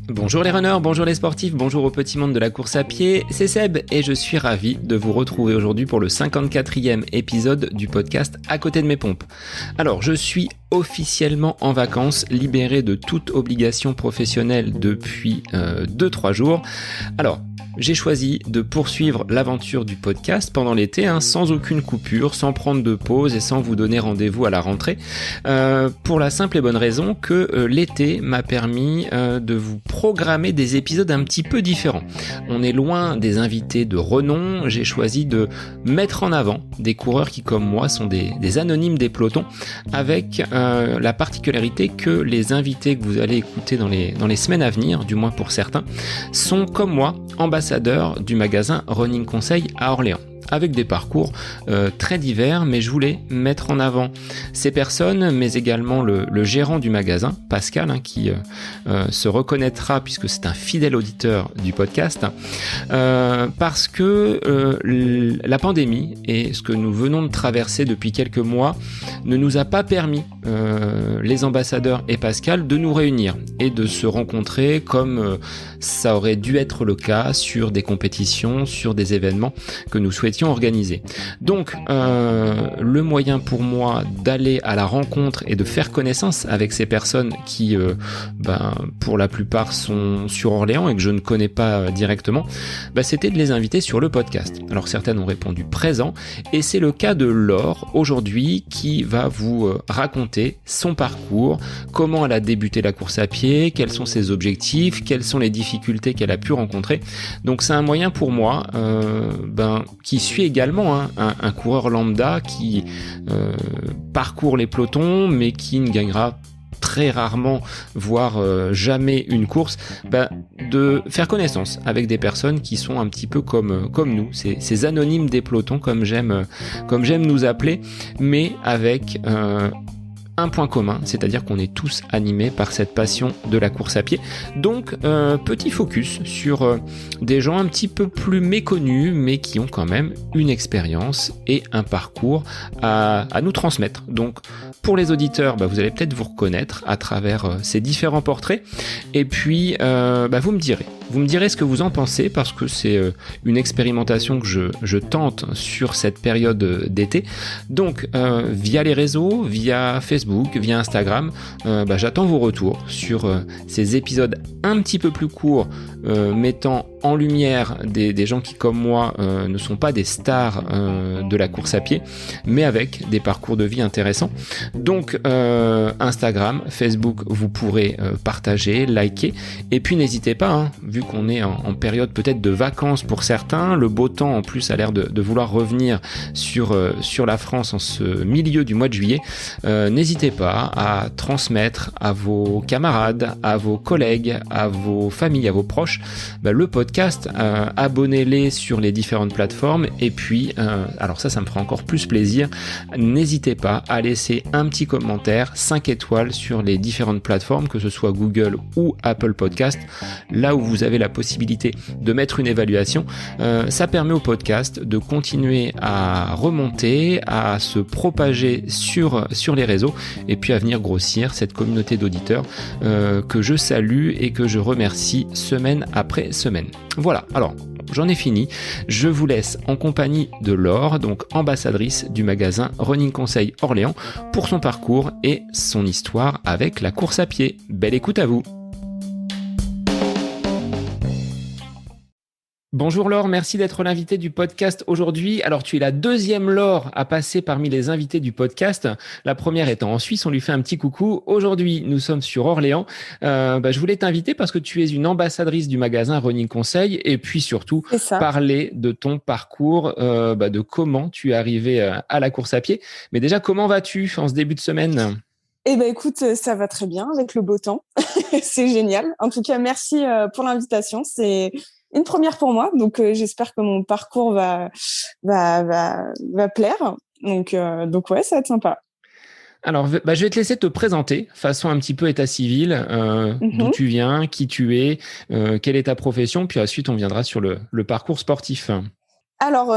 Bonjour les runners, bonjour les sportifs, bonjour au petit monde de la course à pied, c'est Seb et je suis ravi de vous retrouver aujourd'hui pour le 54e épisode du podcast À côté de mes pompes. Alors je suis officiellement en vacances, libéré de toute obligation professionnelle depuis 2-3 jours. Alors, j'ai choisi de poursuivre l'aventure du podcast pendant l'été, sans aucune coupure, sans prendre de pause et sans vous donner rendez-vous à la rentrée, pour la simple et bonne raison que l'été m'a permis de vous programmer des épisodes un petit peu différents. On est loin des invités de renom, j'ai choisi de mettre en avant des coureurs qui, comme moi, sont des anonymes des pelotons, avec la particularité que les invités que vous allez écouter dans les semaines à venir, du moins pour certains, sont comme moi ambassadeurs du magasin Running Conseil à Orléans, avec des parcours très divers, mais je voulais mettre en avant ces personnes, mais également le gérant du magasin, Pascal, qui se reconnaîtra puisque c'est un fidèle auditeur du podcast, parce que la pandémie et ce que nous venons de traverser depuis quelques mois ne nous a pas permis, les ambassadeurs et Pascal, de nous réunir et de se rencontrer comme ça aurait dû être le cas sur des compétitions, sur des événements que nous souhaitions organisé. Donc le moyen pour moi d'aller à la rencontre et de faire connaissance avec ces personnes qui pour la plupart sont sur Orléans et que je ne connais pas directement, c'était de les inviter sur le podcast. Alors certaines ont répondu présent et c'est le cas de Laure aujourd'hui qui va vous raconter son parcours, comment elle a débuté la course à pied, quels sont ses objectifs, quelles sont les difficultés qu'elle a pu rencontrer. Donc c'est un moyen pour moi qui suit également un coureur lambda qui parcourt les pelotons mais qui ne gagnera très rarement, voire jamais une course, de faire connaissance avec des personnes qui sont un petit peu comme nous, ces anonymes des pelotons comme j'aime nous appeler, mais avec un point commun, c'est-à-dire qu'on est tous animés par cette passion de la course à pied. Donc, petit focus sur des gens un petit peu plus méconnus, mais qui ont quand même une expérience et un parcours à nous transmettre. Donc, pour les auditeurs, vous allez peut-être vous reconnaître à travers ces différents portraits. Et puis, vous me direz. Vous me direz ce que vous en pensez parce que c'est une expérimentation que je tente sur cette période d'été. Donc, via les réseaux, via Facebook, via Instagram, j'attends vos retours sur ces épisodes un petit peu plus courts, mettant en lumière des gens qui, comme moi, ne sont pas des stars de la course à pied, mais avec des parcours de vie intéressants. Donc, Instagram, Facebook, vous pourrez partager, liker, et puis n'hésitez pas, vu qu'on est en période peut-être de vacances pour certains, le beau temps en plus a l'air de vouloir revenir sur la France en ce milieu du mois de juillet, n'hésitez pas à transmettre à vos camarades, à vos collègues, à vos familles, à vos proches, le podcast, abonnez-les sur les différentes plateformes, et puis, alors ça me fera encore plus plaisir, n'hésitez pas à laisser un petit commentaire, 5 étoiles sur les différentes plateformes, que ce soit Google ou Apple Podcast, là où vous avez la possibilité de mettre une évaluation. Ça permet au podcast de continuer à remonter, à se propager sur les réseaux, et puis à venir grossir cette communauté d'auditeurs que je salue et que je remercie semaine après semaine. Voilà, alors j'en ai fini, je vous laisse en compagnie de Laure, donc ambassadrice du magasin Running Conseil Orléans, pour son parcours et son histoire avec la course à pied. Belle écoute à vous. Bonjour Laure, merci d'être l'invitée du podcast aujourd'hui. Alors tu es la deuxième Laure à passer parmi les invités du podcast. La première étant en Suisse, on lui fait un petit coucou. Aujourd'hui, nous sommes sur Orléans. Je voulais t'inviter parce que tu es une ambassadrice du magasin Running Conseil et puis surtout parler de ton parcours, de comment tu es arrivée à la course à pied. Mais déjà, comment vas-tu en ce début de semaine ? Écoute, ça va très bien avec le beau temps. C'est génial. En tout cas, merci pour l'invitation. C'est une première pour moi, donc j'espère que mon parcours va plaire. Donc ouais, ça va être sympa. Alors, je vais te laisser te présenter façon un petit peu état civil, d'où tu viens, qui tu es, quelle est ta profession, puis ensuite on viendra sur le parcours sportif. Alors,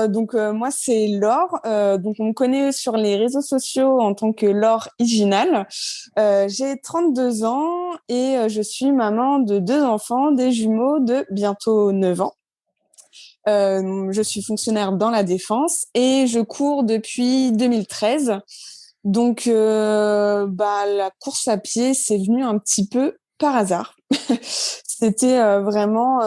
moi, c'est Laure. Donc, on me connaît sur les réseaux sociaux en tant que Laure Higinal. J'ai 32 ans et je suis maman de 2 enfants, des jumeaux de bientôt 9 ans. Je suis fonctionnaire dans la défense et je cours depuis 2013. Donc, la course à pied, c'est venu un petit peu par hasard. C'était vraiment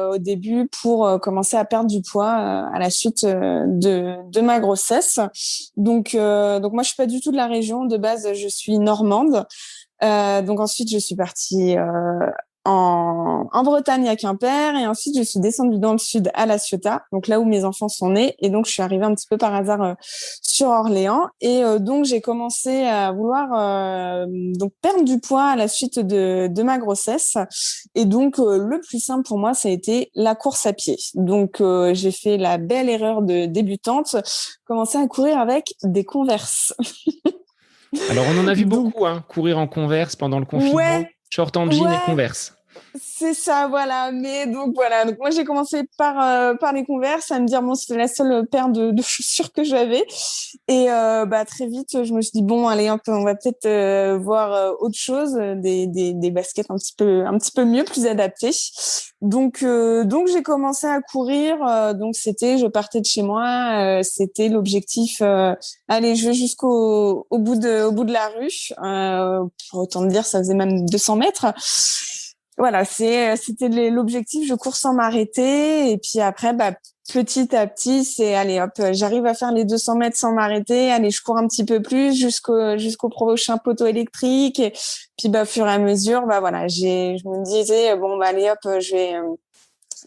au début pour commencer à perdre du poids à la suite de ma grossesse. Donc moi, je suis pas du tout de la région. De base, je suis normande. Donc ensuite, je suis partie en Bretagne à Quimper et ensuite je suis descendue dans le sud à La Ciotat, donc là où mes enfants sont nés, et donc je suis arrivée un petit peu par hasard sur Orléans et donc j'ai commencé à vouloir donc perdre du poids à la suite de ma grossesse et donc le plus simple pour moi ça a été la course à pied. Donc j'ai fait la belle erreur de débutante, commencer à courir avec des Converse. Alors, on en a vu Donc beaucoup, hein, courir en Converse pendant le confinement, ouais, short en jean et ouais. Converse. C'est ça, voilà. Mais donc voilà. Donc moi j'ai commencé par les Converse à me dire bon c'était la seule paire de chaussures que j'avais et très vite je me suis dit bon allez on va peut-être voir autre chose, des baskets un petit peu mieux, plus adaptées. Donc j'ai commencé à courir. Donc je partais de chez moi. C'était l'objectif. Allez, je vais au bout de la rue. Pour autant dire ça faisait même 200 mètres. Voilà, c'était l'objectif. Je cours sans m'arrêter. Et puis après, petit à petit, c'est, allez, hop, j'arrive à faire les 200 mètres sans m'arrêter. Allez, je cours un petit peu plus jusqu'au prochain poteau électrique. Et puis, au fur et à mesure, voilà, je me disais, bon, allez, hop,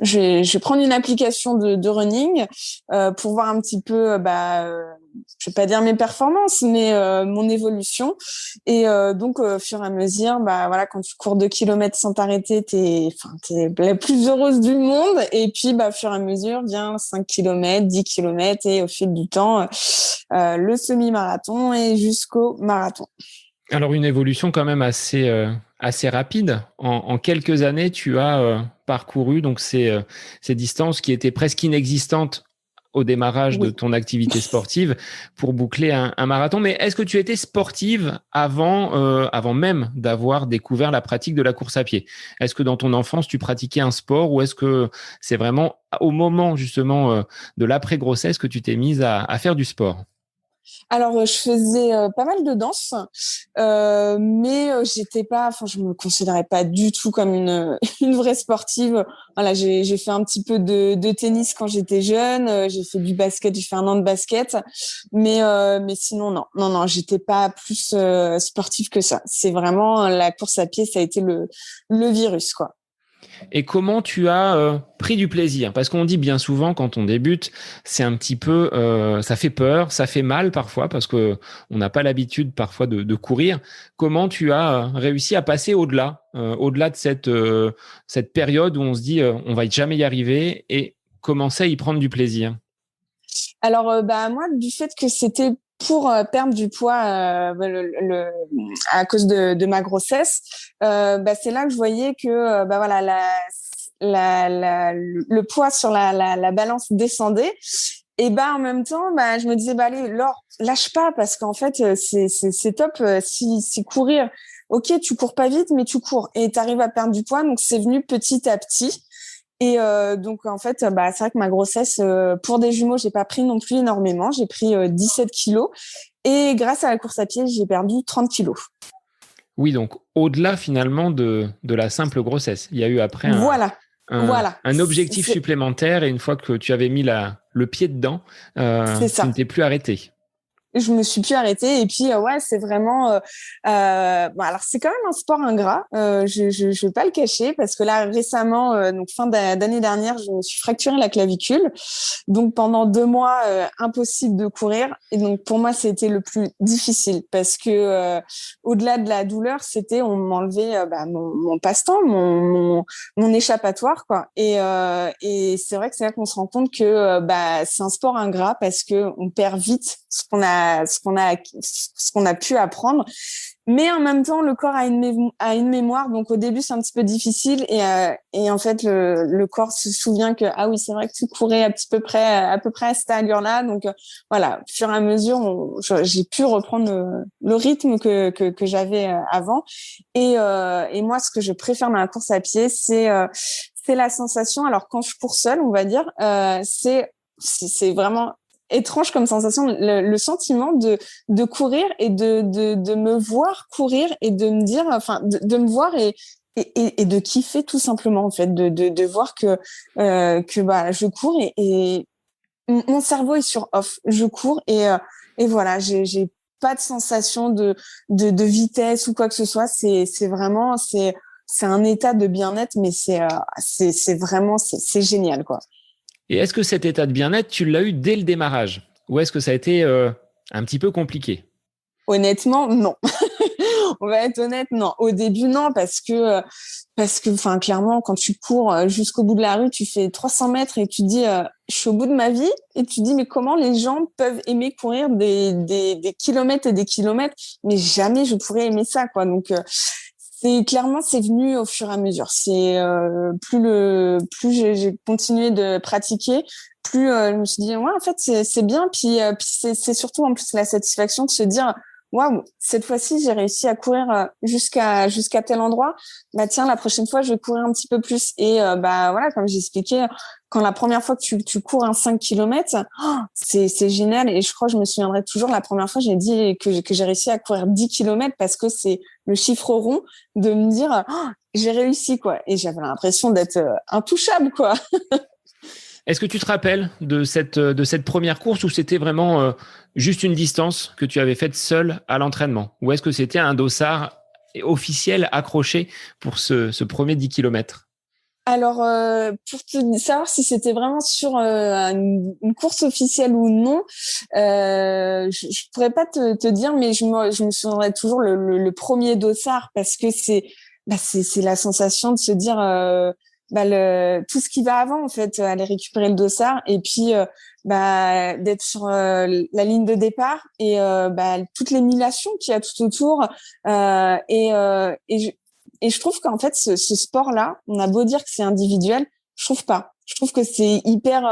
je vais prendre une application de running pour voir un petit peu, je vais pas dire mes performances, mais mon évolution. Et au fur et à mesure, voilà, quand tu cours 2 kilomètres sans t'arrêter, t'es la plus heureuse du monde. Et puis, au fur et à mesure, vient 5 kilomètres, 10 kilomètres, et au fil du temps, le semi-marathon et jusqu'au marathon. Alors, une évolution quand même assez rapide. En quelques années, tu as parcouru donc ces distances qui étaient presque inexistantes au démarrage de Oui. ton activité sportive pour boucler un marathon. Mais est-ce que tu étais sportive avant même d'avoir découvert la pratique de la course à pied? Est-ce que dans ton enfance, tu pratiquais un sport ou est-ce que c'est vraiment au moment justement de l'après-grossesse que tu t'es mise à faire du sport? Alors, je faisais pas mal de danse, mais j'étais pas, enfin, je me considérais pas du tout comme une vraie sportive. Voilà, j'ai fait un petit peu de tennis quand j'étais jeune, j'ai fait du basket, j'ai fait 1 an de basket, mais sinon non, j'étais pas plus sportive que ça. C'est vraiment la course à pied, ça a été le virus, quoi. Et comment tu as pris du plaisir? Parce qu'on dit bien souvent quand on débute, c'est un petit peu, ça fait peur, ça fait mal parfois parce que on n'a pas l'habitude parfois de courir. Comment tu as réussi à passer au-delà de cette période où on se dit on va jamais y arriver et commencer à y prendre du plaisir? Alors, moi, du fait que c'était pour perdre du poids à cause de ma grossesse, c'est là que je voyais que voilà le poids sur la balance descendait. Et en même temps, je me disais allez Laure, lâche pas parce qu'en fait c'est top si courir. Ok, tu cours pas vite, mais tu cours et tu arrives à perdre du poids. Donc c'est venu petit à petit. Et donc en fait, c'est vrai que ma grossesse, pour des jumeaux, j'ai pas pris non plus énormément. J'ai pris 17 kilos et grâce à la course à pied, j'ai perdu 30 kilos. Oui, donc au-delà finalement de la simple grossesse, il y a eu après Voilà, voilà, un objectif supplémentaire et une fois que tu avais mis le pied dedans, c'est tu ne ça. t'es plus arrêté. Je me suis plus arrêtée et puis ouais c'est vraiment alors c'est quand même un sport ingrat, je vais pas le cacher parce que là récemment donc fin d'année dernière je me suis fracturé la clavicule, donc pendant 2 mois impossible de courir et donc pour moi c'était le plus difficile parce que au-delà de la douleur c'était on m'enlevait mon passe-temps, mon échappatoire quoi et c'est vrai que c'est là qu'on se rend compte que c'est un sport ingrat parce que on perd vite ce qu'on a qu'on a pu apprendre. Mais en même temps, le corps a une mémoire. Donc, au début, c'est un petit peu difficile. Et en fait, le corps se souvient que, ah oui, c'est vrai que tu courais à peu près à cette allure-là. Donc, voilà, au fur et à mesure, j'ai pu reprendre le rythme que j'avais avant. Et moi, ce que je préfère dans la course à pied, c'est la sensation. Alors, quand je cours seule, on va dire, c'est vraiment étrange comme sensation, le sentiment de courir et de me voir courir et de me dire, enfin, de me voir et de kiffer tout simplement, en fait, de voir que bah, je cours et mon cerveau est sur off. Je cours et voilà, j'ai pas de sensation de vitesse ou quoi que ce soit. C'est vraiment, c'est un état de bien-être, mais c'est vraiment, c'est génial, quoi. Et est-ce que cet état de bien-être, tu l'as eu dès le démarrage? Ou est-ce que ça a été un petit peu compliqué? Honnêtement, non. On va être honnête, non. Au début, non, enfin, clairement, quand tu cours jusqu'au bout de la rue, tu fais 300 mètres et tu te dis, je suis au bout de ma vie, et tu te dis, mais comment les gens peuvent aimer courir des kilomètres et des kilomètres, mais jamais je pourrais aimer ça, quoi. Donc, c'est venu au fur et à mesure. C'est plus j'ai continué de pratiquer, plus je me suis dit ouais, en fait c'est bien. Puis c'est surtout en plus la satisfaction de se dire waouh, cette fois-ci j'ai réussi à courir jusqu'à tel endroit. Bah tiens, la prochaine fois je vais courir un petit peu plus. Et bah voilà, comme j'expliquais, quand la première fois que tu cours un 5 km, c'est génial. Et je crois que je me souviendrai toujours, la première fois j'ai dit que j'ai réussi à courir 10 km parce que c'est le chiffre rond, de me dire j'ai réussi, quoi. Et j'avais l'impression d'être intouchable, quoi. Est-ce que tu te rappelles de cette première course où c'était vraiment juste une distance que tu avais faite seule à l'entraînement? Ou est-ce que c'était un dossard officiel accroché pour ce premier 10 km? Alors, pour te savoir si c'était vraiment sur une course officielle ou non, je pourrais pas te dire, mais je me souviendrai toujours le premier dossard, parce que c'est la sensation de se dire tout ce qui va avant, en fait, aller récupérer le dossard et puis d'être sur la ligne de départ et toute l'émulation qu'il y a tout autour et je trouve qu'en fait, ce sport-là, on a beau dire que c'est individuel, je trouve pas. Je trouve que c'est hyper,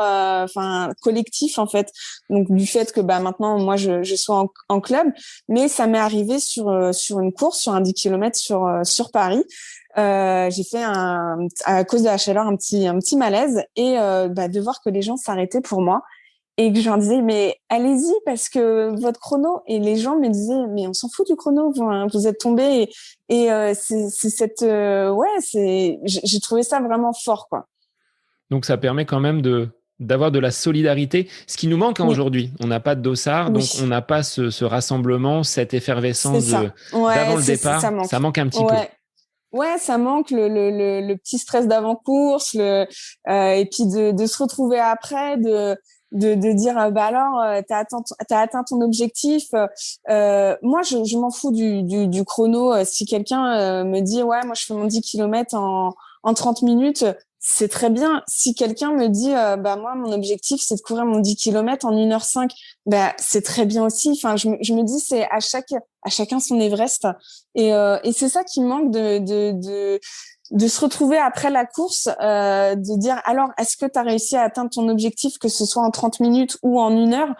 collectif, en fait. Donc, du fait que, maintenant, moi, je sois en club, mais ça m'est arrivé sur une course, sur un 10 km sur Paris. J'ai fait à cause de la chaleur, un petit malaise et, de voir que les gens s'arrêtaient pour moi. Et que je leur disais, mais allez-y, parce que votre chrono, et les gens me disaient, mais on s'en fout du chrono, vous êtes tombés. Et c'est cette, j'ai trouvé ça vraiment fort, quoi. Donc, ça permet quand même d'avoir de la solidarité, ce qui nous manque Oui, aujourd'hui. On n'a pas de dossard, donc on oui, n'a pas ce rassemblement, cette c'est effervescence ça. d'avant Ouais, le départ. ça manque. Ça manque un petit peu. Ouais. Ouais, ça manque le petit stress d'avant-course, et puis de se retrouver après, de dire alors t'as atteint ton objectif. Moi je m'en fous du chrono. Si quelqu'un me dit ouais, moi je fais mon 10 km en 30 minutes, c'est très bien. Si quelqu'un me dit moi mon objectif c'est de courir mon 10 km en 1h05, c'est très bien aussi. Enfin je me dis c'est à chacun son Everest. Et c'est ça qui me manque de se retrouver après la course, de dire alors est-ce que tu as réussi à atteindre ton objectif, que ce soit en 30 minutes ou en 1 heure?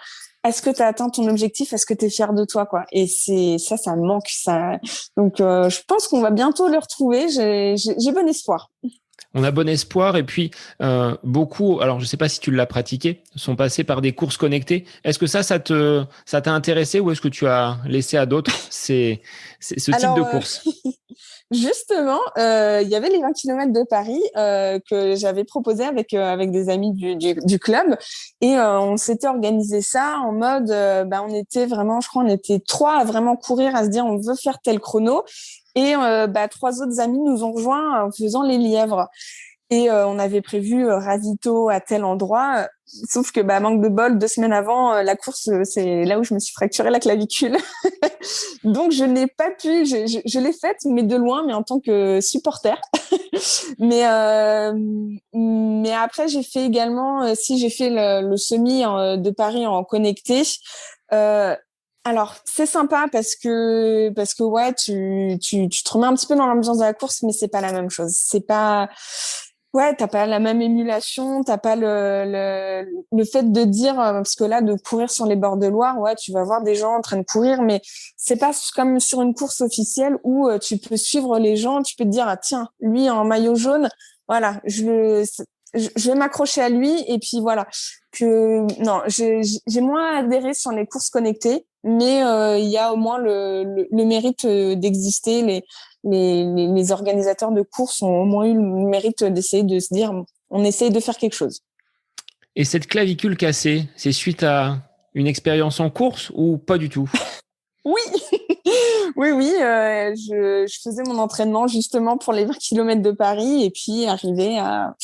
Est-ce que tu as atteint ton objectif? Est-ce que tu es fier de toi, quoi? Et ça me manque, ça. Donc je pense qu'on va bientôt le retrouver. J'ai bon espoir. On a bon espoir et puis beaucoup, alors je ne sais pas si tu l'as pratiqué, sont passés par des courses connectées. Est-ce que ça t'a intéressé ou est-ce que tu as laissé à d'autres ce type de Alors, course? justement, il y avait les 20 km de Paris que j'avais proposé avec des amis du club et on s'était organisé ça en mode, on était vraiment, je crois, on était 3 à vraiment courir, à se dire on veut faire tel chrono et 3 autres amis nous ont rejoints en faisant les lièvres. Et on avait prévu ravito à tel endroit, sauf que manque de bol, 2 semaines avant la course, c'est là où je me suis fracturé la clavicule. Donc je n'ai pas pu, je l'ai faite, mais de loin, mais en tant que supporter. Mais après j'ai fait également, si j'ai fait le semi de Paris en connecté. Alors, c'est sympa parce que ouais, tu te remets un petit peu dans l'ambiance de la course, mais c'est pas la même chose. C'est pas, ouais, t'as pas la même émulation, t'as pas le fait de dire, parce que là, de courir sur les bords de Loire, ouais, tu vas voir des gens en train de courir, mais c'est pas comme sur une course officielle où tu peux suivre les gens, tu peux te dire, ah tiens, lui en maillot jaune, voilà, je vais m'accrocher à lui et puis voilà. Que non, j'ai moins adhéré sur les courses connectées, mais il y a au moins le mérite d'exister. Les organisateurs de courses ont au moins eu le mérite d'essayer de se dire, on essaye de faire quelque chose. Et cette clavicule cassée, c'est suite à une expérience en course ou pas du tout? Oui, oui, je faisais mon entraînement justement pour les 20 kilomètres de Paris et puis arrivé à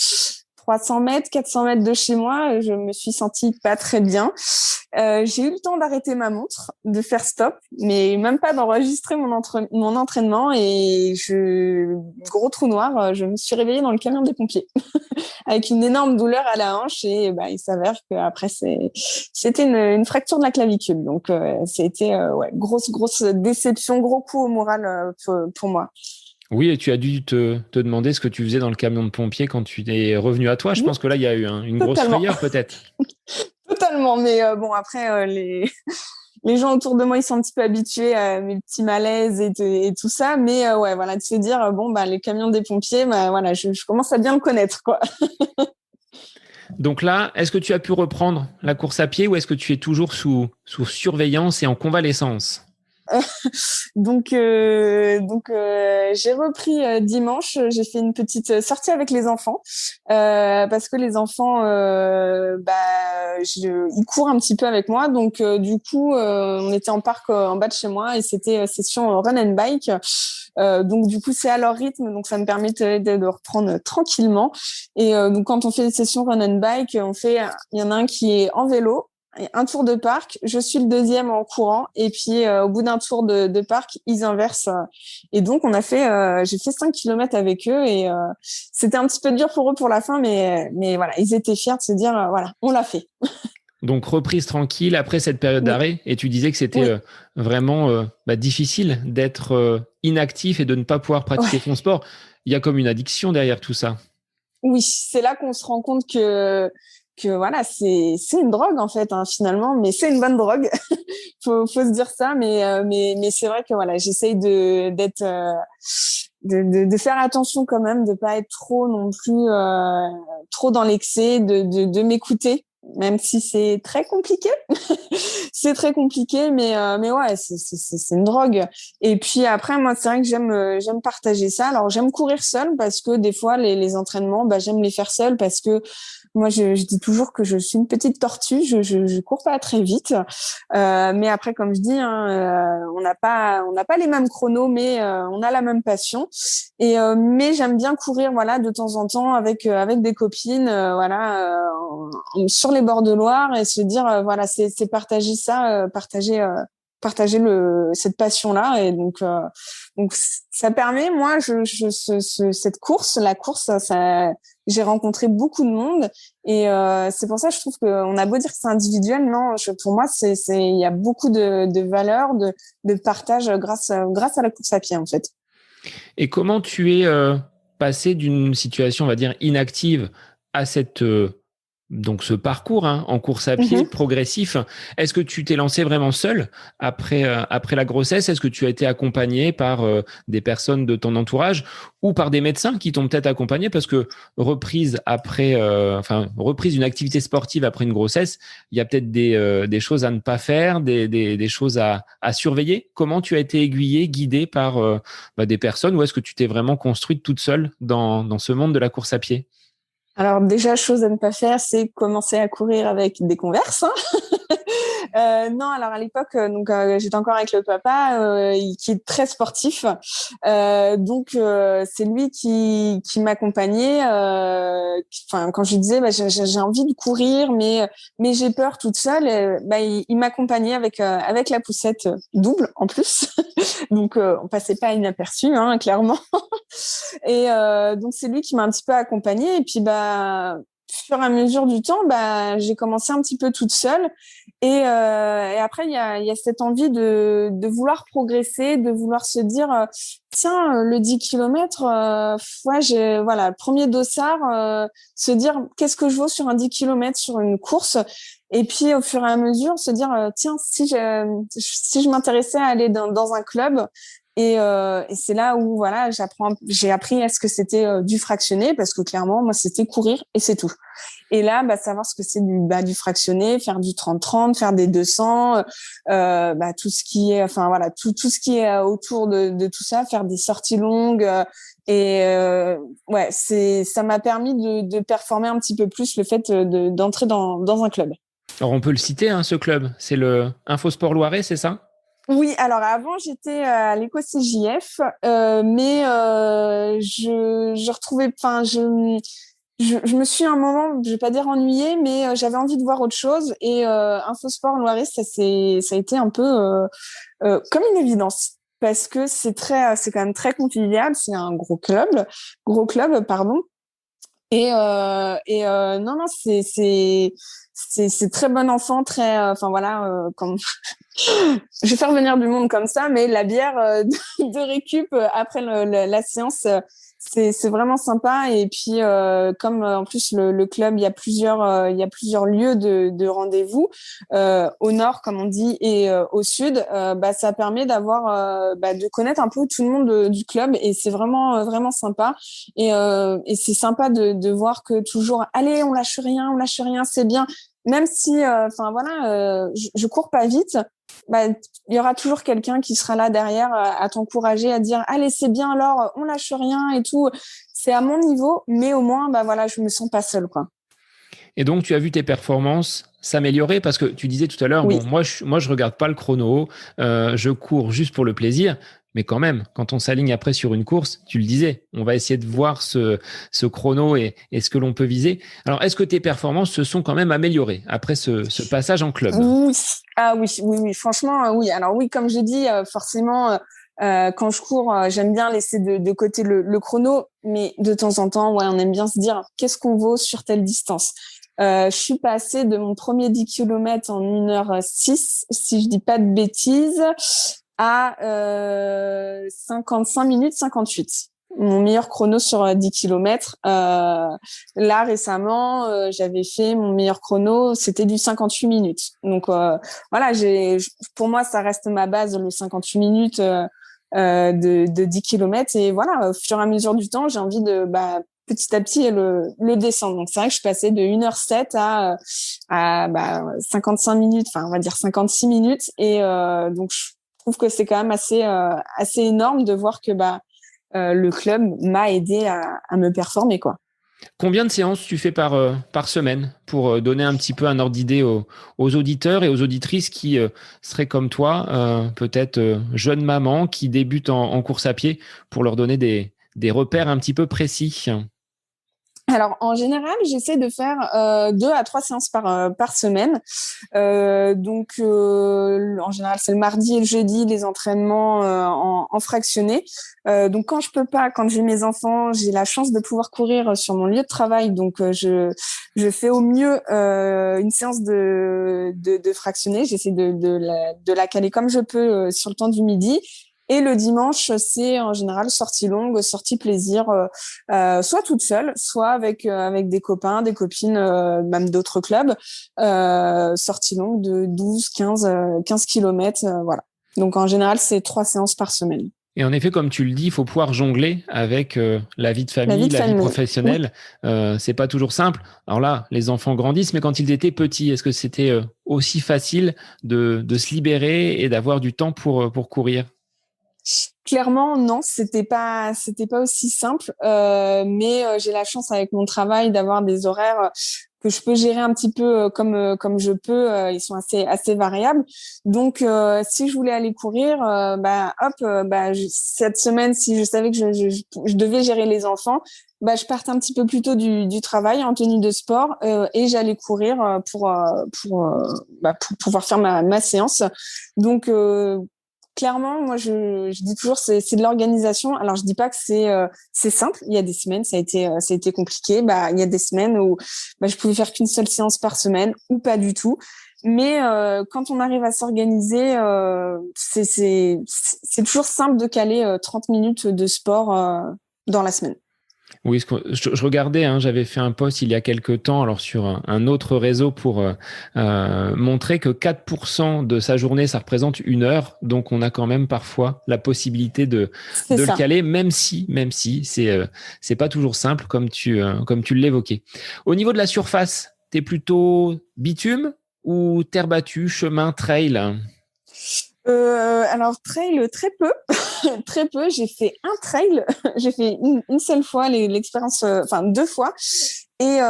300 mètres, 400 mètres de chez moi, je me suis sentie pas très bien. J'ai eu le temps d'arrêter ma montre, de faire stop, mais même pas d'enregistrer mon entraînement et gros trou noir, je me suis réveillée dans le camion des pompiers avec une énorme douleur à la hanche et bah, il s'avère qu'après c'était une fracture de la clavicule. Donc c'était ouais, grosse déception, gros coup au moral pour moi. Oui, et tu as dû te demander ce que tu faisais dans le camion de pompiers quand tu es revenu à toi. Je Mmh, pense que là, il y a eu une grosse totalement, frayeur peut-être. totalement. Mais bon après les gens autour de moi, ils sont un petit peu habitués à mes petits malaises et tout ça. Mais ouais, voilà, de se dire, bon, bah, les camions des pompiers, bah, voilà, je commence à bien le connaître, quoi. Donc là, est-ce que tu as pu reprendre la course à pied ou est-ce que tu es toujours sous surveillance et en convalescence? J'ai repris dimanche. J'ai fait une petite sortie avec les enfants parce que les enfants, ils courent un petit peu avec moi. Donc du coup, on était en parc en bas de chez moi et c'était session run and bike. Donc du coup, c'est à leur rythme, donc ça me permet de reprendre tranquillement. Et donc quand on fait des sessions run and bike, il y en a un qui est en vélo. Et un tour de parc, je suis le deuxième en courant, et puis au bout d'un tour de parc, ils inversent. Et donc j'ai fait 5 kilomètres avec eux, et c'était un petit peu dur pour eux pour la fin, mais voilà, ils étaient fiers de se dire voilà, on l'a fait. Donc reprise tranquille après cette période Oui, d'arrêt et tu disais que c'était oui, vraiment difficile d'être inactif et de ne pas pouvoir pratiquer ouais. son sport. Il y a comme une addiction derrière tout ça. Oui, c'est là qu'on se rend compte que voilà, c'est une drogue en fait hein, finalement, mais c'est une bonne drogue. Faut se dire ça, mais c'est vrai que voilà, j'essaye de faire attention quand même, de pas être trop non plus trop dans l'excès, de m'écouter, même si c'est très compliqué. C'est très compliqué, mais ouais, c'est une drogue. Et puis après, moi, c'est vrai que j'aime partager ça. Alors, j'aime courir seule parce que des fois, les entraînements, bah, j'aime les faire seule parce que moi, je dis toujours que je suis une petite tortue. Je cours pas très vite. Mais après, comme je dis, hein, on n'a pas les mêmes chronos, mais on a la même passion. Mais j'aime bien courir, voilà, de temps en temps avec des copines, voilà, sur les bords de Loire et se dire, voilà, c'est partager ça, partager cette passion-là. Et donc ça permet, moi, cette course, la course, ça, j'ai rencontré beaucoup de monde et c'est pour ça que je trouve qu'on a beau dire que c'est individuel, non, pour moi, il y a beaucoup de valeurs, de partage grâce à la course à pied, en fait. Et comment tu es passé d'une situation, on va dire, inactive à donc ce parcours en course à pied Mhm. progressif? Est-ce que tu t'es lancé vraiment seul après la grossesse? Est-ce que tu as été accompagné par des personnes de ton entourage ou par des médecins qui t'ont peut-être accompagné? Parce que reprise d'une activité sportive après une grossesse, il y a peut-être des choses à ne pas faire, des choses à surveiller. Comment tu as été aiguillé, guidé par des personnes ou est-ce que tu t'es vraiment construite toute seule dans ce monde de la course à pied? Alors déjà, chose à ne pas faire, c'est commencer à courir avec des Converse. Hein. Non, alors à l'époque, j'étais encore avec le papa, qui est très sportif. C'est lui qui m'accompagnait. Enfin, quand je lui disais, bah, j'ai envie de courir, mais j'ai peur toute seule. Bah, il m'accompagnait avec la poussette double en plus. Donc, on passait pas inaperçu, hein, clairement. Et donc c'est lui qui m'a un petit peu accompagnée. Et puis bah, au fur et à mesure du temps, bah, j'ai commencé un petit peu toute seule. Et après, il y a cette envie de vouloir progresser, de vouloir se dire, tiens, le 10 kilomètres, ouais, voilà, premier dossard, se dire, qu'est-ce que je vaux sur un 10 kilomètres sur une course? Et puis, au fur et à mesure, se dire, tiens, si je m'intéressais à aller dans un club, et c'est là où voilà, j'ai appris à ce que c'était du fractionné, parce que clairement, moi, c'était courir et c'est tout. Et là, savoir ce que c'est du fractionné, faire du 30-30, faire des 200, tout ce qui est, enfin voilà, tout ce qui est autour de tout ça, faire des sorties longues. Ouais, ça m'a permis de performer un petit peu plus le fait d'entrer dans un club. Alors, on peut le citer, hein, ce club. C'est le Infosport Loiret, c'est ça? Oui, alors avant j'étais à l'éco-CJF, mais je retrouvais, enfin je me suis à un moment, je vais pas dire ennuyée, mais j'avais envie de voir autre chose, et Infosport Loiret, ça a été un peu comme une évidence, parce que c'est quand même très convivial, c'est un gros club, pardon. Non, non, c'est très bon enfant, très enfin voilà, comme je vais faire venir du monde comme ça, mais la bière de récup après la séance, c'est vraiment sympa. Et puis comme en plus le club, il y a plusieurs lieux de rendez-vous au nord, comme on dit, et au sud, ça permet d'avoir de connaître un peu tout le monde du club, et c'est vraiment vraiment sympa. Et c'est sympa de voir que toujours, allez, on lâche rien, c'est bien. Même si, enfin voilà, je cours pas vite, il y aura toujours quelqu'un qui sera là derrière à t'encourager, à dire allez, c'est bien, alors on lâche rien et tout. C'est à mon niveau, mais au moins voilà, je me sens pas seule, quoi. Et donc, tu as vu tes performances s'améliorer parce que tu disais tout à l'heure, Oui. bon, moi, je regarde pas le chrono, je cours juste pour le plaisir. Mais quand même, quand on s'aligne après sur une course, tu le disais, on va essayer de voir ce chrono et ce que l'on peut viser. Alors, est-ce que tes performances se sont quand même améliorées après ce passage en club? Oui. Ah oui, oui, oui. Franchement, oui. Alors oui, comme je dis, forcément, quand je cours, j'aime bien laisser de côté le chrono, mais de temps en temps, ouais, on aime bien se dire qu'est-ce qu'on vaut sur telle distance. Je suis passée de mon premier 10 kilomètres en 1h06, si je dis pas de bêtises, à 55 minutes 58. Mon meilleur chrono sur 10 kilomètres. Là, récemment, j'avais fait mon meilleur chrono, c'était du 58 minutes. Donc, voilà, pour moi, ça reste ma base, le 58 minutes de 10 kilomètres. Et voilà, au fur et à mesure du temps, j'ai envie de petit à petit le descendre. Donc, c'est vrai que je suis passée de 1h07 à 55 minutes, enfin, on va dire 56 minutes. Et donc, je trouve que c'est quand même assez énorme de voir que le club m'a aidé à me performer, quoi. Combien de séances tu fais par semaine pour donner un petit peu un ordre d'idée aux auditeurs et aux auditrices qui seraient comme toi, peut-être jeunes mamans qui débutent en course à pied, pour leur donner des repères un petit peu précis? Alors, en général, j'essaie de faire 2 à 3 séances par semaine. En général, c'est le mardi et le jeudi, les entraînements en fractionné. Donc, quand je peux pas, quand j'ai mes enfants, j'ai la chance de pouvoir courir sur mon lieu de travail. Donc, je fais au mieux une séance de fractionné. J'essaie de la caler comme je peux sur le temps du midi. Et le dimanche, c'est en général sortie longue, sortie plaisir, soit toute seule, soit avec des copains, des copines, même d'autres clubs, sortie longue de 15 kilomètres, voilà. Donc en général, c'est 3 séances par semaine. Et en effet, comme tu le dis, il faut pouvoir jongler avec la vie de La vie famille, de la vie famille. Oui. professionnelle. C'est pas toujours simple. Alors là, les enfants grandissent, mais quand ils étaient petits, est-ce que c'était aussi facile de se libérer et d'avoir du temps pour courir? Clairement, non, c'était pas aussi simple. Mais j'ai la chance avec mon travail d'avoir des horaires que je peux gérer un petit peu comme je peux. Ils sont assez variables. Donc, si je voulais aller courir, cette semaine, si je savais que je devais gérer les enfants, je partais un petit peu plus tôt du travail en tenue de sport et j'allais courir pour pouvoir faire ma séance. Donc clairement, moi, je dis toujours, c'est de l'organisation. Alors, je dis pas que c'est simple. Il y a des semaines, ça a été compliqué. Il y a des semaines où je pouvais faire qu'une seule séance par semaine ou pas du tout. Mais quand on arrive à s'organiser, c'est toujours simple de caler 30 minutes de sport dans la semaine. Oui, je regardais, hein, j'avais fait un post il y a quelque temps, alors sur un autre réseau pour montrer que 4% de sa journée, ça représente 1 heure. Donc, on a quand même parfois la possibilité de C'est le ça. caler, même si c'est pas toujours simple, comme tu l'évoquais. Au niveau de la surface, t'es plutôt bitume ou terre battue, chemin, trail? Alors trail très peu, très peu. J'ai fait un trail, j'ai fait une seule fois l'expérience, enfin 2 fois, et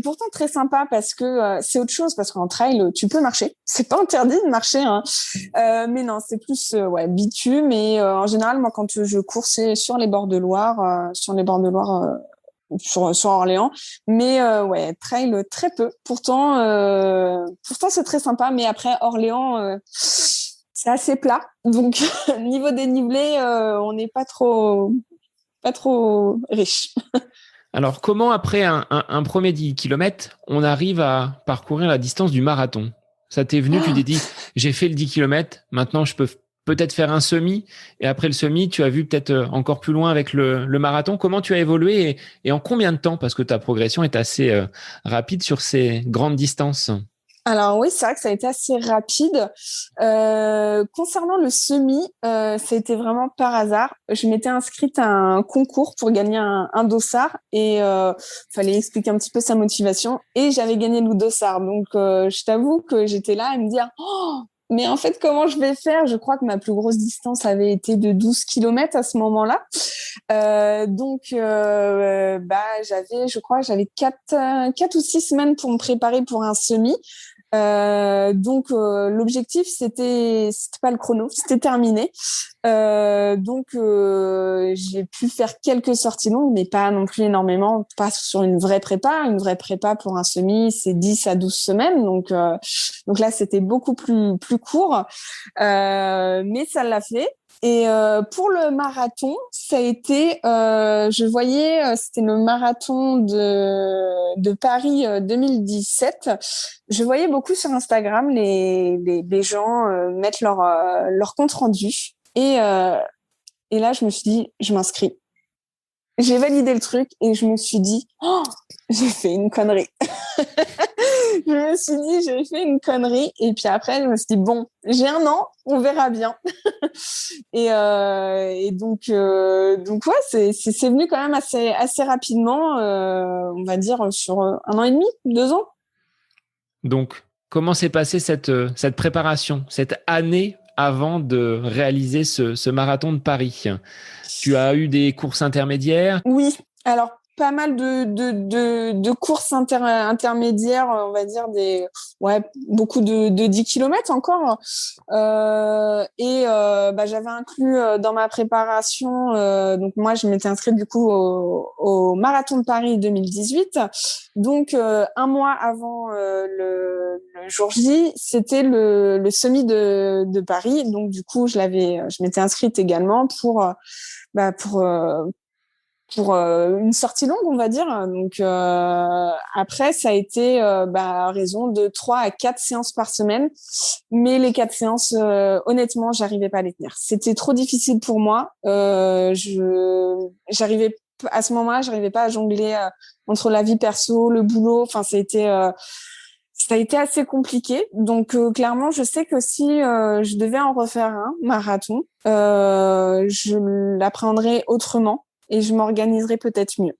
pourtant très sympa parce que c'est autre chose parce qu'en trail tu peux marcher, c'est pas interdit de marcher, hein. Mais non, c'est plus ouais bitume et en général moi quand je cours c'est sur les bords de Loire, sur Orléans, mais ouais trail très peu. Pourtant c'est très sympa, mais après Orléans c'est assez plat, donc niveau dénivelé on n'est pas trop riche. Alors, comment après un premier 10 km, on arrive à parcourir la distance du marathon? Ça t'est venu, tu t'es dit, j'ai fait le 10 km, maintenant je peux peut-être faire un semi, et après le semi, tu as vu peut-être encore plus loin avec le marathon. Comment tu as évolué et en combien de temps? Parce que ta progression est assez rapide sur ces grandes distances. Alors oui, c'est vrai que ça a été assez rapide. Concernant le semi, ça a été vraiment par hasard. Je m'étais inscrite à un concours pour gagner un dossard et fallait expliquer un petit peu sa motivation. Et j'avais gagné le dossard. Donc je t'avoue que j'étais là à me dire, oh, mais en fait, comment je vais faire? Je crois que ma plus grosse distance avait été de 12 kilomètres à ce moment-là. Bah, je crois, j'avais 4 ou 6 semaines pour me préparer pour un semi. L'objectif c'était pas le chrono, c'était terminé. J'ai pu faire quelques sorties longues, mais pas non plus énormément, pas sur une vraie prépa. Une vraie prépa pour un semi, c'est 10 à 12 semaines, donc là c'était beaucoup plus court, mais ça l'a fait. Et pour le marathon, ça a été, je voyais, c'était le marathon de Paris 2017. Je voyais beaucoup sur Instagram les gens mettre leur compte rendu. Et, euh, et là, je me suis dit, je m'inscris. J'ai validé le truc et je me suis dit, oh, j'ai fait une connerie. Je me suis dit, j'ai fait une connerie. Et puis après, je me suis dit, bon, j'ai un an, on verra bien. Donc ouais, c'est venu quand même assez rapidement, on va dire sur 1 an et demi, 2 ans. Donc, comment s'est passée cette préparation, cette année avant de réaliser ce marathon de Paris? Tu as eu des courses intermédiaires? Oui, alors pas mal de courses intermédiaires, on va dire beaucoup de 10 kilomètres encore. Bah, j'avais inclus dans ma préparation, donc moi je m'étais inscrite du coup au marathon de Paris 2018. Donc un mois avant le jour J, c'était le semi de Paris. Donc du coup je m'étais inscrite également pour une sortie longue, on va dire. Donc après, ça a été à raison de 3 à 4 séances par semaine. Mais les 4 séances, honnêtement, j'arrivais pas à les tenir. C'était trop difficile pour moi. J'arrivais à ce moment-là, j'arrivais pas à jongler entre la vie perso, le boulot. Enfin, ça a été assez compliqué. Donc clairement, je sais que si je devais en refaire un marathon, je l'appréhendrais autrement et je m'organiserais peut-être mieux.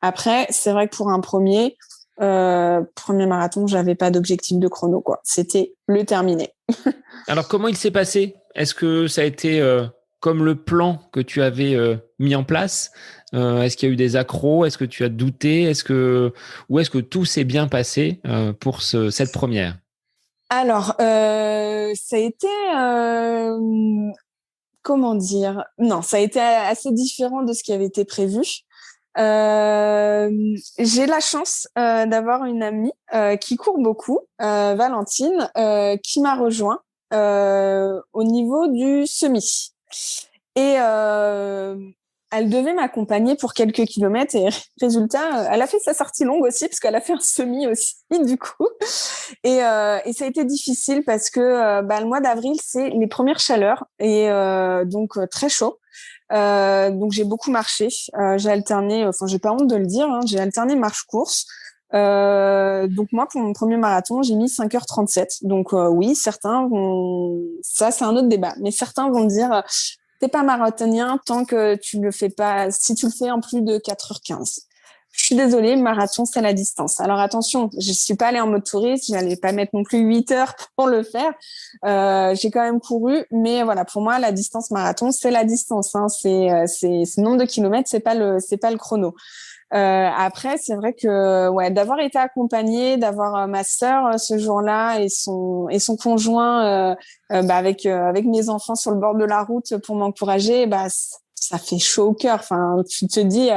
Après, c'est vrai que pour un premier marathon, j'avais pas d'objectif de chrono, quoi. C'était le terminer. Alors, comment il s'est passé? Est-ce que ça a été comme le plan que tu avais mis en place? Est-ce qu'il y a eu des accros? Est-ce que tu as douté? Ou est-ce que tout s'est bien passé pour cette première? Alors, ça a été, comment dire? Non, ça a été assez différent de ce qui avait été prévu. J'ai la chance d'avoir une amie qui court beaucoup, Valentine, qui m'a rejoint au niveau du semi. Et elle devait m'accompagner pour quelques kilomètres et résultat, elle a fait sa sortie longue aussi parce qu'elle a fait un semi aussi du coup. Et ça a été difficile parce que le mois d'avril, c'est les premières chaleurs et donc très chaud. Donc j'ai beaucoup marché. J'ai alterné, enfin j'ai pas honte de le dire, hein, j'ai alterné marche-course. Donc moi pour mon premier marathon, j'ai mis 5h37. Donc oui, certains vont, ça c'est un autre débat, mais certains vont dire t'es pas marathonien tant que tu le fais pas, si tu le fais en plus de 4h15. Je suis désolée, le marathon, c'est la distance. Alors attention, je suis pas allée en mode touriste, j'allais pas mettre non plus 8 heures pour le faire. J'ai quand même couru, mais voilà, pour moi, la distance marathon, c'est la distance. Hein. C'est le nombre de kilomètres, c'est pas le chrono. Après, c'est vrai que ouais, d'avoir été accompagnée, d'avoir ma sœur ce jour-là et son conjoint avec mes enfants sur le bord de la route pour m'encourager, ça fait chaud au cœur. Enfin, tu te dis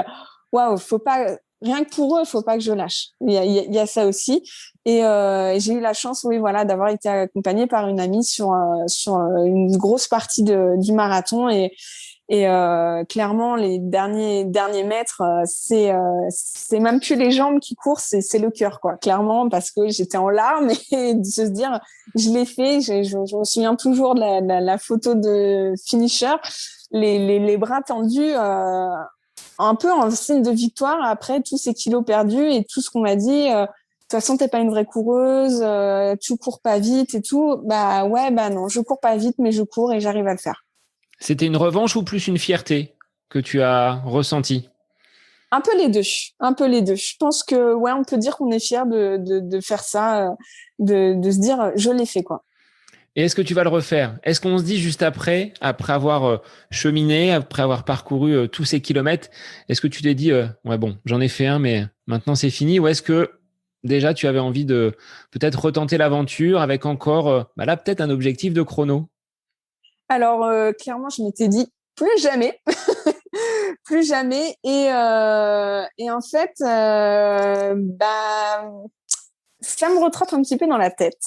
waouh, faut pas, rien que pour eux, faut pas que je lâche. Il y a ça aussi. Et j'ai eu la chance, oui, voilà, d'avoir été accompagnée par une amie sur une grosse partie du marathon et clairement les derniers mètres, c'est même plus les jambes qui courent, c'est le cœur, quoi, clairement, parce que j'étais en larmes et de se dire je l'ai fait. Je me souviens toujours de la photo de finisher, les bras tendus, un peu en signe de victoire après tous ces kilos perdus et tout ce qu'on m'a dit. De toute façon, t'es pas une vraie coureuse, tu cours pas vite et tout. Bah ouais, non, je cours pas vite, mais je cours et j'arrive à le faire. C'était une revanche ou plus une fierté que tu as ressentie? Un peu les deux, un peu les deux. Je pense que ouais, on peut dire qu'on est fier de faire ça, de se dire je l'ai fait, quoi. Et est-ce que tu vas le refaire? Est-ce qu'on se dit juste après avoir cheminé, après avoir parcouru tous ces kilomètres, est-ce que tu t'es dit ouais bon, j'en ai fait un, mais maintenant c'est fini? Ou est-ce que déjà tu avais envie de peut-être retenter l'aventure avec encore là peut-être un objectif de chrono? Alors clairement, je m'étais dit plus jamais, plus jamais. Et en fait, ça me retrotte un petit peu dans la tête.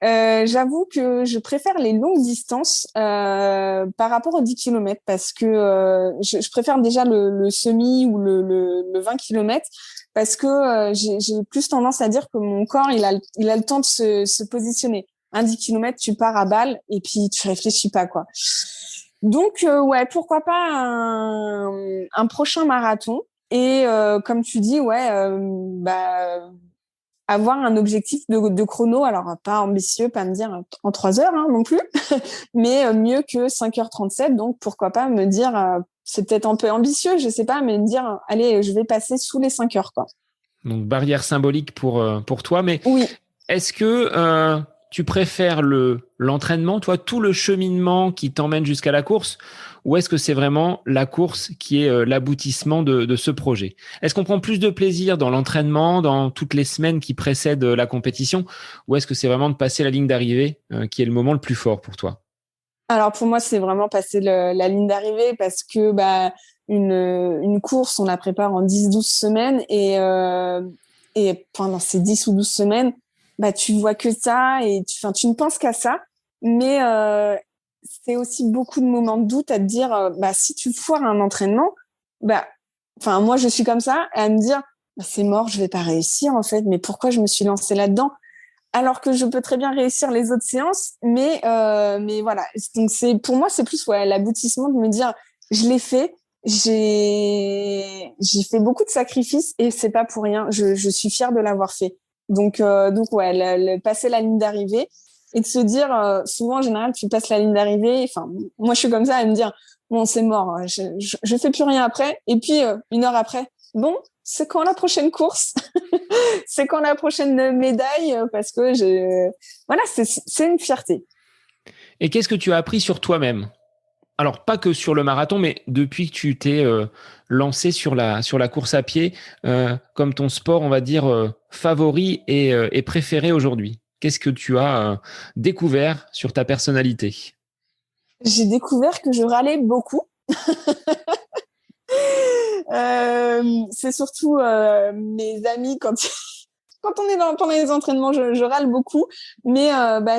J'avoue que je préfère les longues distances par rapport aux 10 kilomètres parce que je préfère déjà le semi ou le 20 kilomètres parce que j'ai plus tendance à dire que mon corps, il a le temps de se positionner. Un 10 kilomètres, tu pars à balle et puis tu réfléchis pas, quoi. Donc, ouais, pourquoi pas un prochain marathon. Et comme tu dis, ouais, avoir un objectif de chrono, alors pas ambitieux, pas me dire en 3 heures non plus, mais mieux que 5h37. Donc, pourquoi pas me dire, c'est peut-être un peu ambitieux, je sais pas, mais me dire, allez, je vais passer sous les 5 heures, quoi. Donc barrière symbolique pour toi, mais Oui. est-ce que tu préfères l'entraînement, toi, tout le cheminement qui t'emmène jusqu'à la course, ou est-ce que c'est vraiment la course qui est l'aboutissement de ce projet? Est-ce qu'on prend plus de plaisir dans l'entraînement, dans toutes les semaines qui précèdent la compétition, ou est-ce que c'est vraiment de passer la ligne d'arrivée qui est le moment le plus fort pour toi? Alors pour moi, c'est vraiment passer la ligne d'arrivée parce que une course, on la prépare en 10-12 semaines et pendant ces 10 ou 12 semaines, tu vois que ça et tu ne penses qu'à ça. Mais c'est aussi beaucoup de moments de doute à te dire, si tu foires un entraînement, moi je suis comme ça, à me dire, c'est mort, je vais pas réussir en fait, mais pourquoi je me suis lancée là-dedans? Alors que je peux très bien réussir les autres séances, mais voilà. Donc pour moi c'est plus l'aboutissement de me dire je l'ai fait, j'ai fait beaucoup de sacrifices et c'est pas pour rien. Je suis fière de l'avoir fait. Donc ouais, passer la ligne d'arrivée et de se dire souvent en général tu passes la ligne d'arrivée. Enfin moi je suis comme ça à me dire bon c'est mort, je fais plus rien après. Et puis 1 heure après, bon c'est quand la prochaine course? C'est quand la prochaine médaille? Parce que voilà, c'est une fierté. Et qu'est-ce que tu as appris sur toi-même? Alors, pas que sur le marathon, mais depuis que tu t'es lancé sur la course à pied, comme ton sport, on va dire, favori et préféré aujourd'hui. Qu'est-ce que tu as découvert sur ta personnalité? J'ai découvert que je râlais beaucoup. C'est surtout mes amis quand quand on est pendant les entraînements, je râle beaucoup, mais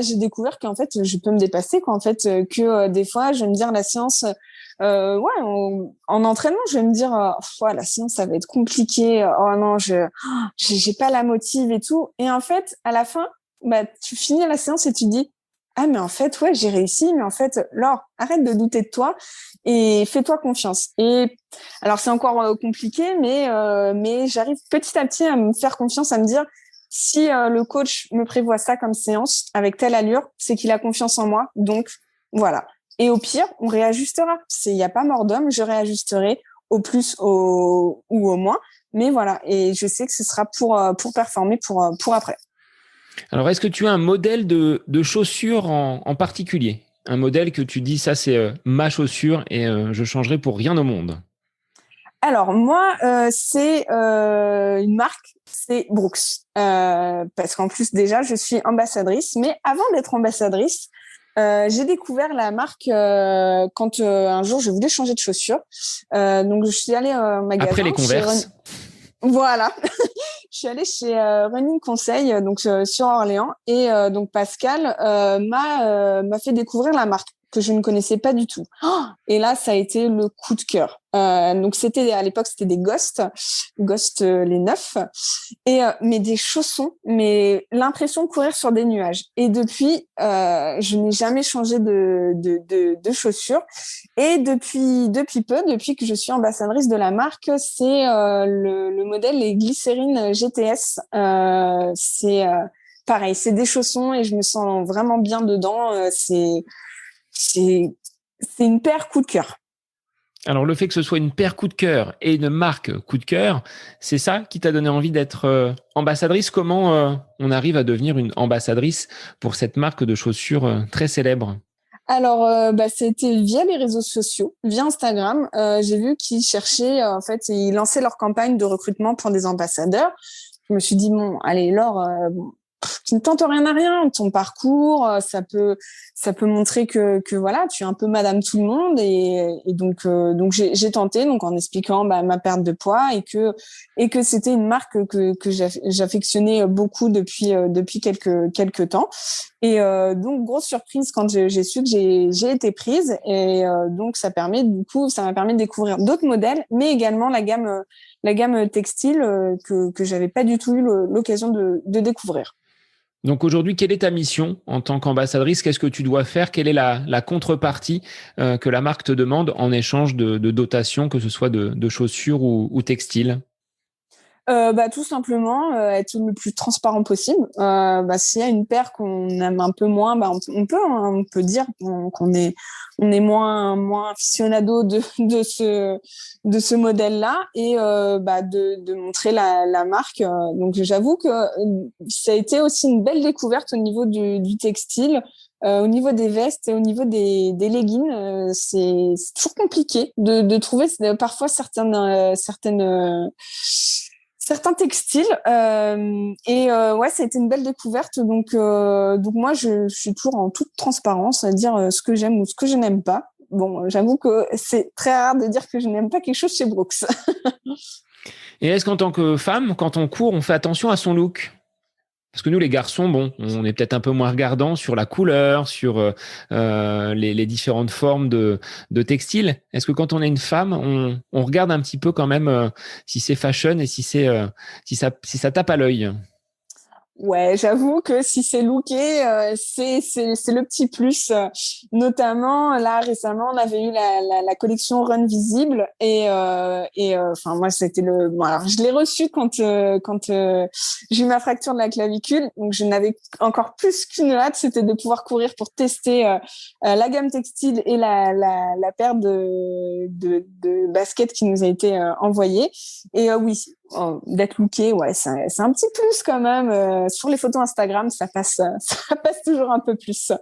j'ai découvert qu'en fait, je peux me dépasser, quoi. En fait, que des fois, je vais me dire la séance, en entraînement, je vais me dire, la séance, ça va être compliqué. Oh non, j'ai pas la motive et tout. Et en fait, à la fin, tu finis la séance et tu te dis, ah, mais en fait, ouais, j'ai réussi. Mais en fait, Laure, arrête de douter de toi et fais-toi confiance. Et alors, c'est encore compliqué, mais j'arrive petit à petit à me faire confiance, à me dire, si le coach me prévoit ça comme séance avec telle allure, c'est qu'il a confiance en moi. Donc, voilà. Et au pire, on réajustera. Il n'y a pas mort d'homme, je réajusterai au plus ou au moins. Mais voilà. Et je sais que ce sera pour performer pour après. Alors, est-ce que tu as un modèle de chaussure en particulier? Un modèle que tu dis, ça, c'est ma chaussure et je changerai pour rien au monde. Alors, moi, c'est une marque, c'est Brooks. Parce qu'en plus, déjà, je suis ambassadrice. Mais avant d'être ambassadrice, j'ai découvert la marque quand un jour, je voulais changer de chaussures. Donc, je suis allée au magasin. Après les Converse. Voilà. Je suis allée chez Running Conseil, donc sur Orléans, et donc Pascal m'a fait découvrir la marque que je ne connaissais pas du tout. Et là, ça a été le coup de cœur. Donc à l'époque, c'était des Ghost les 9, et mais des chaussons, mais l'impression de courir sur des nuages. Et depuis, je n'ai jamais changé de chaussures. Et depuis que je suis ambassadrice de la marque, c'est le modèle les Glycérine GTS. C'est pareil, c'est des chaussons et je me sens vraiment bien dedans. C'est une paire coup de cœur. Alors, le fait que ce soit une paire coup de cœur et une marque coup de cœur, c'est ça qui t'a donné envie d'être ambassadrice? Comment on arrive à devenir une ambassadrice pour cette marque de chaussures très célèbre? Alors, c'était via les réseaux sociaux, via Instagram. J'ai vu qu'ils cherchaient, en fait, ils lançaient leur campagne de recrutement pour des ambassadeurs. Je me suis dit, bon, allez, Laure, tu ne tentes rien à rien. Ton parcours, ça peut montrer que voilà, tu es un peu Madame tout le monde. Et donc j'ai tenté, donc en expliquant ma perte de poids et que c'était une marque que j'affectionnais beaucoup depuis quelques temps. Et donc grosse surprise quand j'ai su que j'ai été prise. Et donc ça m'a permis de découvrir d'autres modèles, mais également la gamme textile que j'avais pas du tout eu l'occasion de découvrir. Donc aujourd'hui, quelle est ta mission en tant qu'ambassadrice? Qu'est-ce que tu dois faire? Quelle est la contrepartie que la marque te demande en échange de dotation, que ce soit de chaussures ou textiles? Tout simplement être le plus transparent possible. S'il y a une paire qu'on aime un peu moins, on peut dire qu'on est moins aficionado de ce modèle-là et de montrer la marque. Donc j'avoue que ça a été aussi une belle découverte au niveau du textile. Au niveau des vestes et au niveau des leggings, c'est toujours compliqué de trouver parfois certains textiles ouais, ça a été une belle découverte. Donc moi je suis toujours en toute transparence à dire ce que j'aime ou ce que je n'aime pas. Bon, j'avoue que c'est très rare de dire que je n'aime pas quelque chose chez Brooks. Et est-ce qu'en tant que femme, quand on court, on fait attention à son look? Parce que nous, les garçons, bon, on est peut-être un peu moins regardants sur la couleur, sur les différentes formes de textiles. Est-ce que quand on est une femme, on regarde un petit peu quand même si c'est fashion et si ça tape à l'œil? Ouais, j'avoue que si c'est looké, c'est le petit plus. Notamment là récemment, on avait eu la collection Run Visible et enfin moi c'était alors je l'ai reçu quand j'ai eu ma fracture de la clavicule, donc je n'avais encore plus qu'une hâte, c'était de pouvoir courir pour tester la gamme textile et la paire de baskets qui nous a été envoyée. Et oui, d'être looké, ouais, c'est un petit plus quand même. Sur les photos Instagram, ça passe toujours un peu plus.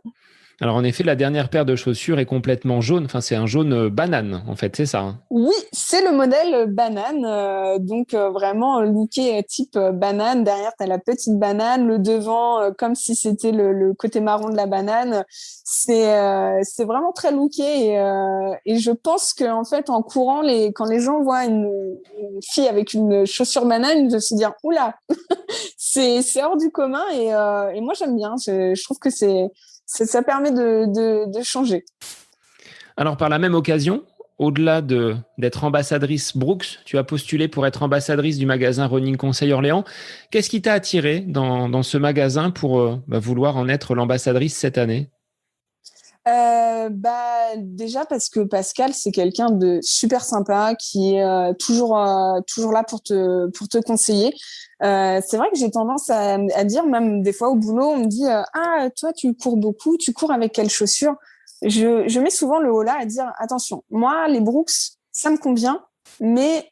Alors en effet, la dernière paire de chaussures est complètement jaune. Enfin, c'est un jaune banane, en fait, c'est ça, hein. Oui, c'est le modèle banane, donc vraiment looké type banane. Derrière, tu as la petite banane, le devant comme si c'était le côté marron de la banane. C'est vraiment très looké et je pense que en fait en courant, quand les gens voient une fille avec une chaussure banane, ils vont se dire oula, c'est hors du commun et moi j'aime bien. Je trouve que ça permet de changer. Alors par la même occasion, au-delà d'être ambassadrice Brooks, tu as postulé pour être ambassadrice du magasin Running Conseil Orléans. Qu'est-ce qui t'a attiré dans ce magasin pour vouloir en être l'ambassadrice cette année? Déjà parce que Pascal, c'est quelqu'un de super sympa qui est toujours là pour te conseiller. C'est vrai que j'ai tendance à dire, même des fois au boulot, on me dit ah, toi, tu cours beaucoup, tu cours avec quelles chaussures? Je mets souvent le haut là à dire attention, moi, les Brooks, ça me convient, mais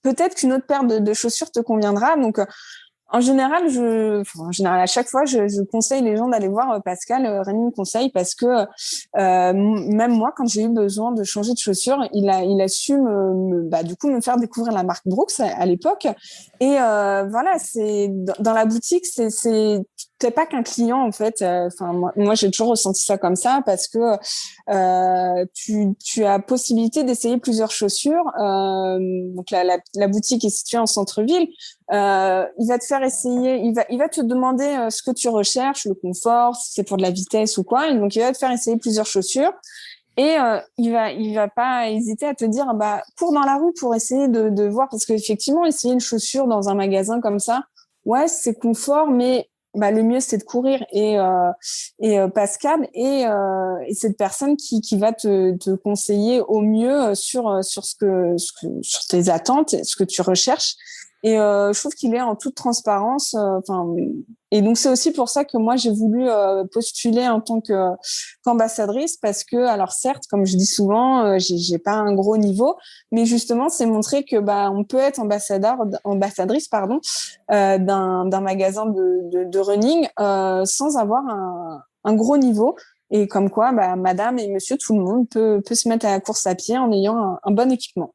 peut-être qu'une autre paire de chaussures te conviendra. Donc, en général, à chaque fois, je conseille les gens d'aller voir Pascal Running Conseil parce que même moi, quand j'ai eu besoin de changer de chaussures, il a su du coup me faire découvrir la marque Brooks à l'époque. Et voilà, c'est dans la boutique, t'es pas qu'un client en fait. Enfin, moi j'ai toujours ressenti ça comme ça parce que tu as possibilité d'essayer plusieurs chaussures. Donc la boutique est située en centre-ville. Il va te faire essayer, il va te demander ce que tu recherches, le confort, si c'est pour de la vitesse ou quoi. Et donc, il va te faire essayer plusieurs chaussures et il va pas hésiter à te dire, bah, cours dans la rue pour essayer de voir parce qu'effectivement, essayer une chaussure dans un magasin comme ça, ouais, c'est confort, mais bah, le mieux, c'est de courir. Pascal est cette personne qui va te conseiller au mieux sur tes attentes, ce que tu recherches. Et je trouve qu'il est en toute transparence. Et donc c'est aussi pour ça que moi j'ai voulu postuler en tant qu'ambassadrice parce que alors certes, comme je dis souvent, j'ai pas un gros niveau, mais justement c'est montrer que bah on peut être ambassadrice d'un magasin de running sans avoir un gros niveau. Et comme quoi, bah, madame et monsieur, tout le monde peut se mettre à la course à pied en ayant un bon équipement.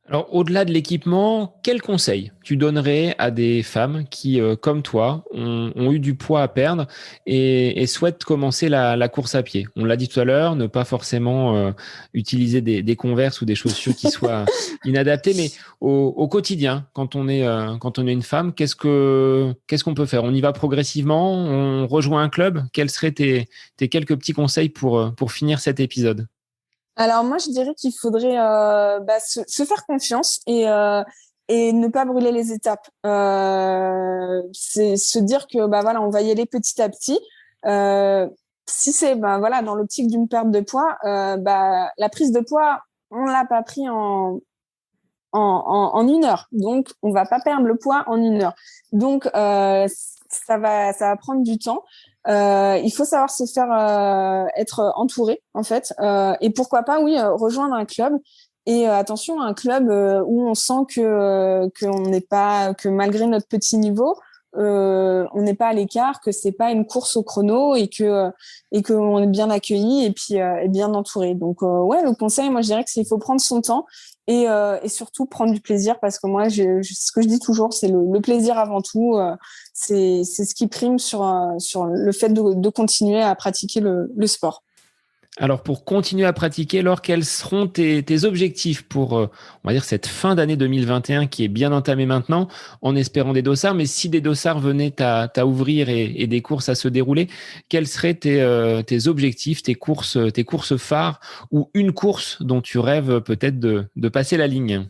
Alors, au-delà de l'équipement, quels conseils tu donnerais à des femmes qui, comme toi, ont eu du poids à perdre et souhaitent commencer la course à pied? On l'a dit tout à l'heure, ne pas forcément utiliser des Converse ou des chaussures qui soient inadaptées, mais au quotidien, quand on est une femme, qu'est-ce qu'on peut faire? On y va progressivement? On rejoint un club? Quels seraient tes quelques petits conseils pour finir cet épisode? Alors moi, je dirais qu'il faudrait se faire confiance et ne pas brûler les étapes. C'est se dire que bah voilà, on va y aller petit à petit. Euh, Si c'est bah voilà dans l'optique d'une perte de poids, la prise de poids, on l'a pas pris en une heure. Donc, on va pas perdre le poids en une heure. Donc, ça va prendre du temps. Il faut savoir se faire être entouré, en fait. Et pourquoi pas, oui, rejoindre un club. Et attention, un club où on sent qu'on n'est pas, que malgré notre petit niveau, on n'est pas à l'écart, que c'est pas une course au chrono et qu'on est bien accueilli et puis et bien entouré. Donc ouais, le conseil, moi je dirais que c'est il faut prendre son temps et surtout prendre du plaisir parce que moi ce que je dis toujours, c'est le plaisir avant tout. C'est ce qui prime sur le fait de continuer à pratiquer le sport. Alors, pour continuer à pratiquer, Laure, quels seront tes objectifs pour, on va dire, cette fin d'année 2021 qui est bien entamée maintenant, en espérant des dossards, mais si des dossards venaient à ouvrir et des courses à se dérouler, quels seraient tes objectifs, tes courses phares ou une course dont tu rêves peut-être de passer la ligne?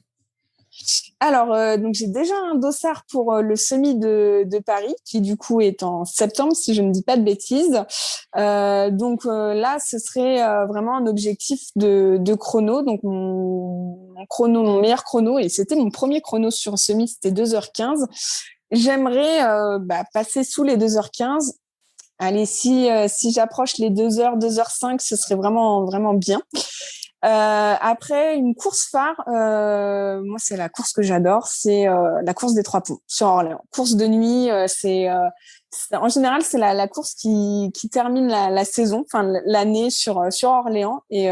Alors, donc j'ai déjà un dossard pour le semi de Paris, qui du coup est en septembre, si je ne dis pas de bêtises. Là, ce serait vraiment un objectif de chrono. Donc mon meilleur chrono, et c'était mon premier chrono sur semi, c'était 2h15. J'aimerais passer sous les 2h15. Allez, si j'approche les 2h, 2h05, ce serait vraiment, vraiment bien. Après, une course phare, moi, c'est la course que j'adore, c'est la course des Trois Ponts sur Orléans. Course de nuit, En général, c'est la course qui termine la saison, enfin l'année sur Orléans. Et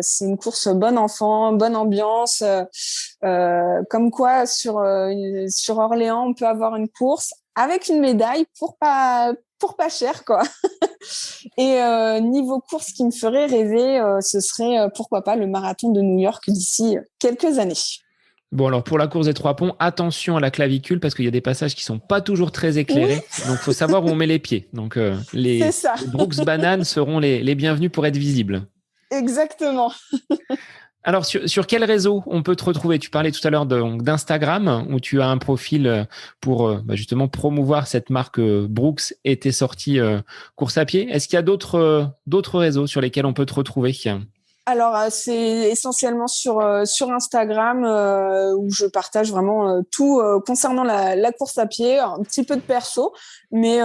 c'est une course bon enfant, bonne ambiance. Comme quoi, sur Orléans, on peut avoir une course avec une médaille pour pas cher, quoi. Et niveau course qui me ferait rêver, ce serait pourquoi pas le marathon de New York d'ici quelques années. Bon, alors pour la course des 3 ponts, attention à la clavicule parce qu'il y a des passages qui sont pas toujours très éclairés. Oui. Donc, il faut savoir où on met les pieds. Donc, les Brooks Bananes seront les bienvenus pour être visibles. Exactement. Alors, sur quel réseau on peut te retrouver ? Tu parlais tout à l'heure d'Instagram où tu as un profil pour justement promouvoir cette marque Brooks et tes sorties course à pied. Est-ce qu'il y a d'autres réseaux sur lesquels on peut te retrouver ? Alors, c'est essentiellement sur Instagram où je partage vraiment tout concernant la course à pied, un petit peu de perso, mais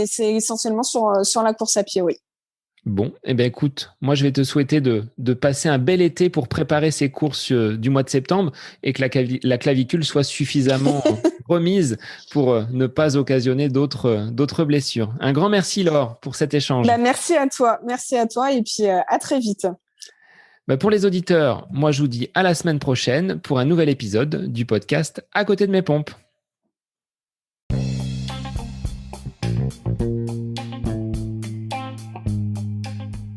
c'est essentiellement sur la course à pied, oui. Bon, écoute, moi je vais te souhaiter de passer un bel été pour préparer ces courses du mois de septembre et que la clavicule soit suffisamment remise pour ne pas occasionner d'autres blessures. Un grand merci Laure pour cet échange. Merci à toi et puis à très vite. Pour les auditeurs, moi je vous dis à la semaine prochaine pour un nouvel épisode du podcast À côté de mes pompes.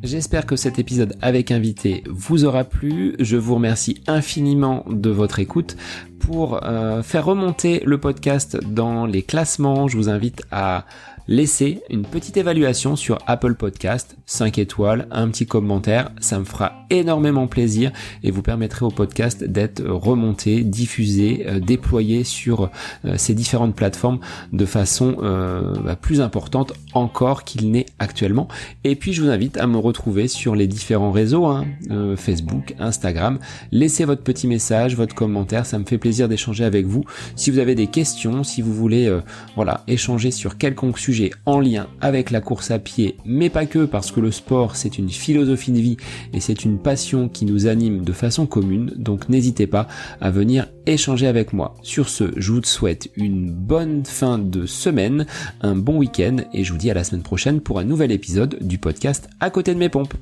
J'espère que cet épisode avec invité vous aura plu. Je vous remercie infiniment de votre écoute. Pour faire remonter le podcast dans les classements, je vous invite à laisser une petite évaluation sur Apple Podcast, 5 étoiles, un petit commentaire, ça me fera énormément plaisir et vous permettrez au podcast d'être remonté, diffusé, déployé sur ces différentes plateformes de façon plus importante encore qu'il n'est actuellement. Et puis je vous invite à me retrouver sur les différents réseaux, Facebook, Instagram. Laissez votre petit message, votre commentaire, ça me fait plaisir d'échanger avec vous. Si vous avez des questions, si vous voulez échanger sur quelconque sujet en lien avec la course à pied, mais pas que, parce que le sport c'est une philosophie de vie et c'est une passion qui nous anime de façon commune, donc n'hésitez pas à venir échanger avec moi. Sur ce, je vous souhaite une bonne fin de semaine, un bon week-end et je vous dis à la semaine prochaine pour un nouvel épisode du podcast À côté de mes pompes.